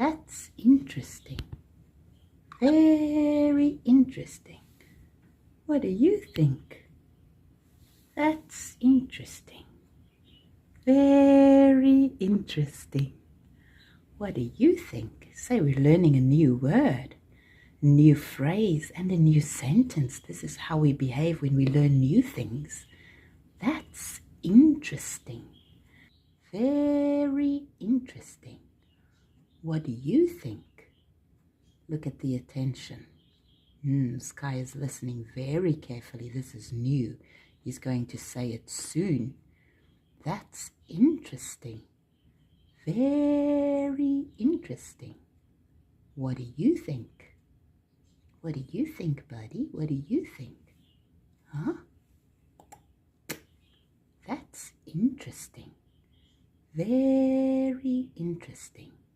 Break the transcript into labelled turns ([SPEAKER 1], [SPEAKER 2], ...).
[SPEAKER 1] That's interesting. Very interesting. What do you think? That's interesting. Very interesting. What do you think? Say we're learning a new word, a new phrase, and a new sentence. This is how we behave when we learn new things. That's interesting. Very interesting. What do you think? Look at the attention. Skye is listening very carefully. This is new. He's going to say it soon. That's interesting. Very interesting. What do you think? What do you think, buddy? What do you think? Huh? That's interesting. Very interesting.